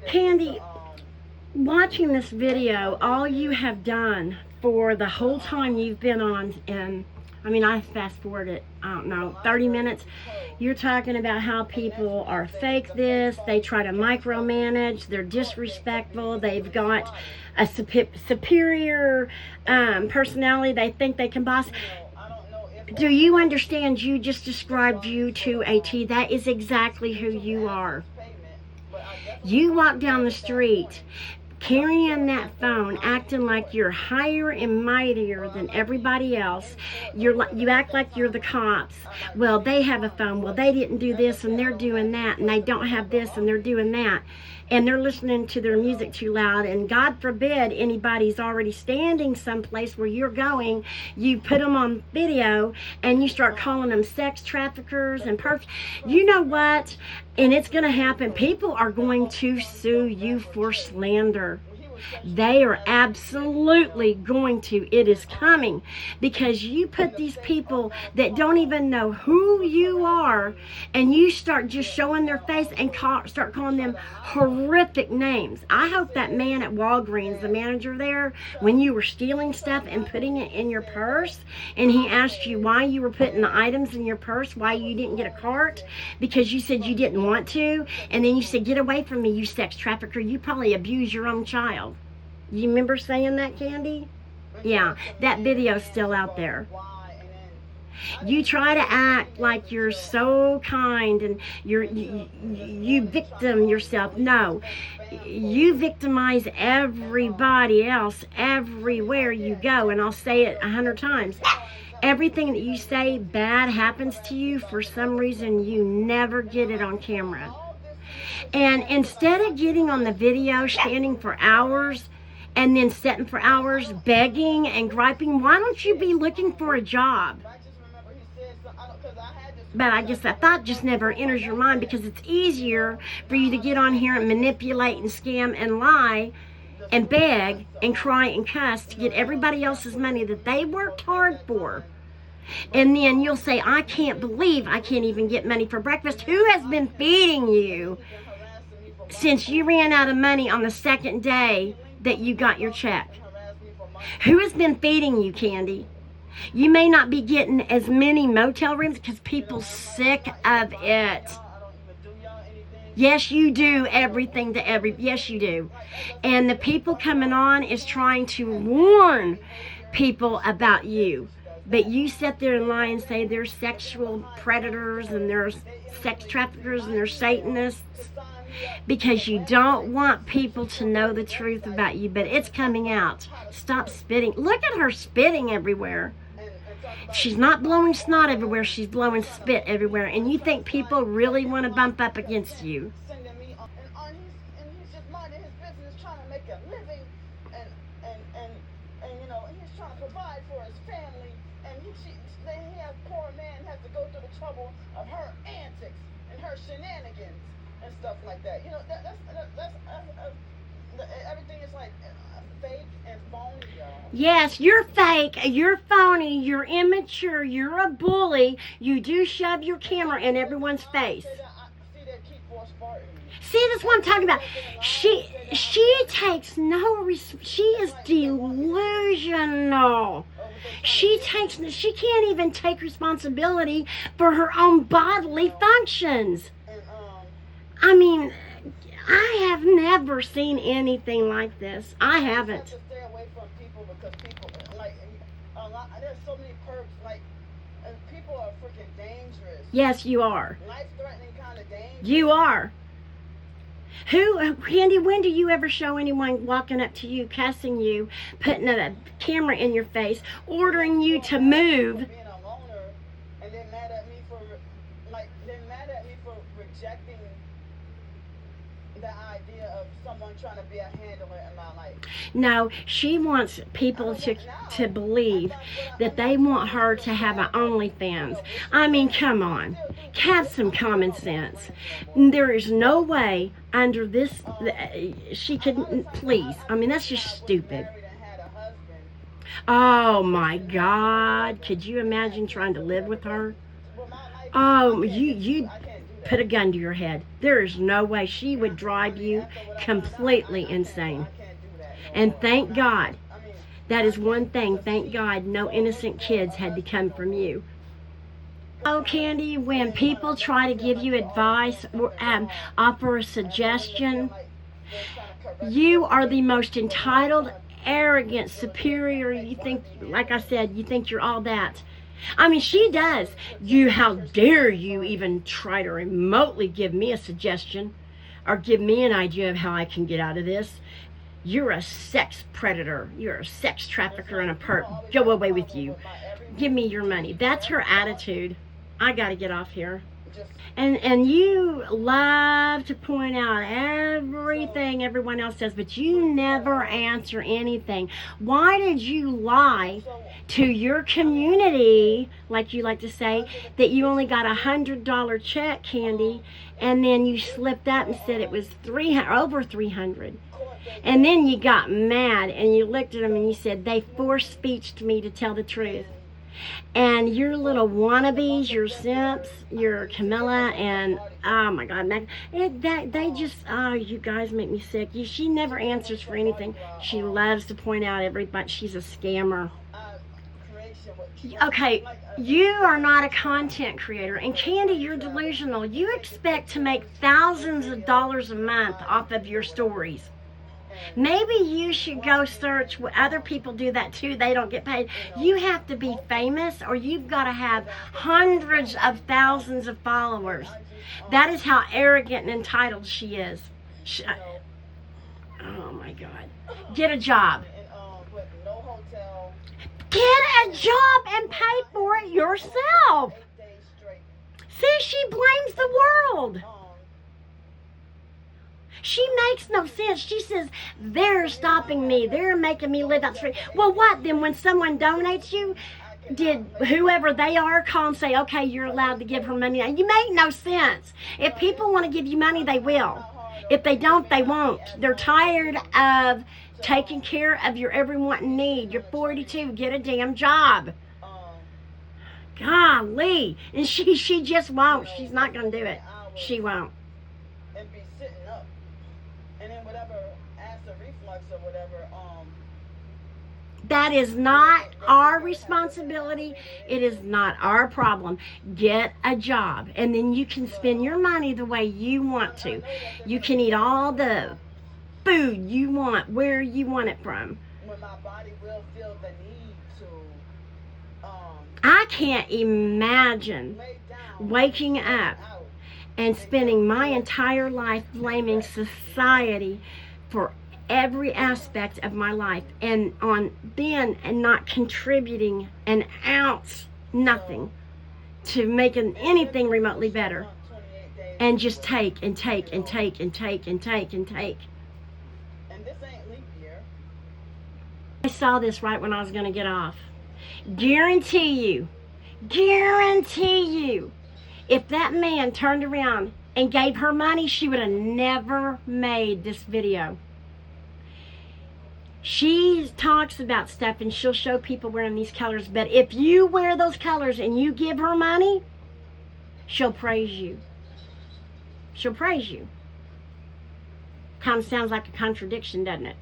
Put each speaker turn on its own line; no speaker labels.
Candy, watching this video, all you have done for the whole time you've been on, and I mean, I fast forwarded, I don't know, 30 minutes. You're talking about how people are fake this, they try to micromanage, they're disrespectful, they've got a superior personality, they think they can boss. Do you understand? You just described you to a T. That is exactly who you are. You walk down the street carrying that phone, acting like you're higher and mightier than everybody else. You act like you're the cops. Well, they have a phone. Well, they didn't do this and they're doing that, and they don't have this and they're doing that, and they're listening to their music too loud, and God forbid anybody's already standing someplace where you're going, you put them on video and you start calling them sex traffickers and you know what? And it's going to happen. People are going to sue you for slander. They are absolutely going to. It is coming, because you put these people that don't even know who you are, and you start just showing their face and start calling them horrific names. I hope that man at Walgreens, the manager there, when you were stealing stuff and putting it in your purse, and he asked you why you were putting the items in your purse, why you didn't get a cart, because you said you didn't want to, and then you said, "Get away from me, you sex trafficker. You probably abuse your own child." You remember saying that, Candy? Yeah, that video's still out there. You try to act like you're so kind and you victim yourself. No, you victimize everybody else everywhere you go. And I'll say it 100 times. Everything that you say bad happens to you, for some reason you never get it on camera. And instead of getting on the video, standing for hours, and then sitting for hours begging and griping, why don't you be looking for a job? But I guess that thought just never enters your mind, because it's easier for you to get on here and manipulate and scam and lie and beg and cry and cuss to get everybody else's money that they worked hard for. And then you'll say, "I can't believe I can't even get money for breakfast." Who has been feeding you since you ran out of money on the second day that you got your check? Who has been feeding you, Candy? You may not be getting as many motel rooms because people sick of it. Yes, you do everything to yes, you do. And the people coming on is trying to warn people about you. But you sit there and lie and say they're sexual predators and they're sex traffickers and they're Satanists, because you don't want people to know the truth about you. But it's coming out. Stop spitting. Look at her spitting everywhere. She's not blowing snot everywhere. She's blowing spit everywhere. And you think people really want to bump up against you?
Of her antics and her shenanigans and stuff like that. You know, everything is like fake and phony, y'all.
Yes, you're fake, you're phony, you're immature, you're a bully. You do shove your camera in everyone's face. See, that's what I'm talking about. She takes no she is delusional. She can't even take responsibility for her own bodily functions. I mean, I have never seen anything like this. I haven't.
Stay away from people, because people, like, there's so many perks, like, people are freaking dangerous.
Yes, you are.
Life-threatening kind of dangerous.
You are. Candy, when do you ever show anyone walking up to you, cussing you, putting a camera in your face, ordering you to move?
Being a loner, and they're mad at me for rejecting the idea of someone trying to be a handler in my life.
No, she wants people to believe that they want her to have an OnlyFans. I mean, come on. Have some common sense. There is no way under this she could, please. I mean, that's just stupid. Oh my God. Could you imagine trying to live with her? Oh, put a gun to your head. There is no way. She would drive you completely insane. And thank God, that is one thing, thank God, no innocent kids had to come from you. Oh, Candy, when people try to give you advice or offer a suggestion, you are the most entitled, arrogant, superior. You think, like I said, you think you're all that. I mean, she does. How dare you even try to remotely give me a suggestion or give me an idea of how I can get out of this? You're a sex predator. You're a sex trafficker and a perp. Go away with you. Give me your money. That's her attitude. I gotta get off here. And you love to point out everything everyone else does, but you never answer anything. Why did you lie to your community, like you like to say, that you only got $100 check, Candy, and then you slipped up and said it was over 300? And then you got mad and you looked at them and you said, they force-speeched me to tell the truth. And your little wannabes, your simps, your Camilla, and oh my God, they just, oh, you guys make me sick. She never answers for anything. She loves to point out everybody. She's a scammer. Okay, you are not a content creator, and Candy, you're delusional. You expect to make thousands of dollars a month off of your stories. Maybe you should go search what other people do that too. They don't get paid. You have to be famous, or you've got to have hundreds of thousands of followers. That is how arrogant and entitled she is. Oh my God. Get a job. Get a job and pay for it yourself. See, she blames the world. She makes no sense. She says, they're stopping me. They're making me live out the street. Well, what? Then when someone donates you, did whoever they are call and say, okay, you're allowed to give her money? You make no sense. If people want to give you money, they will. If they don't, they won't. They're tired of taking care of your every want and need. You're 42. Get a damn job. Golly. And she just won't. She's not going to do it. She won't.
And be sitting up. And then whatever acid reflux or whatever,
that is not our responsibility. It is not our problem. Get a job, and then you can spend your money the way you want to. You can eat all the food you want, where you want it from.
When my body will feel the need to,
I can't imagine waking up and spending my entire life blaming society for every aspect of my life and not contributing an ounce, nothing, to making anything remotely better, and just take and take and take and take and take and take.
And this ain't leap year.
I saw this right when I was going to get off. Guarantee you, if that man turned around and gave her money, she would have never made this video. She talks about stuff and she'll show people wearing these colors, but if you wear those colors and you give her money, she'll praise you. She'll praise you. Kind of sounds like a contradiction, doesn't it?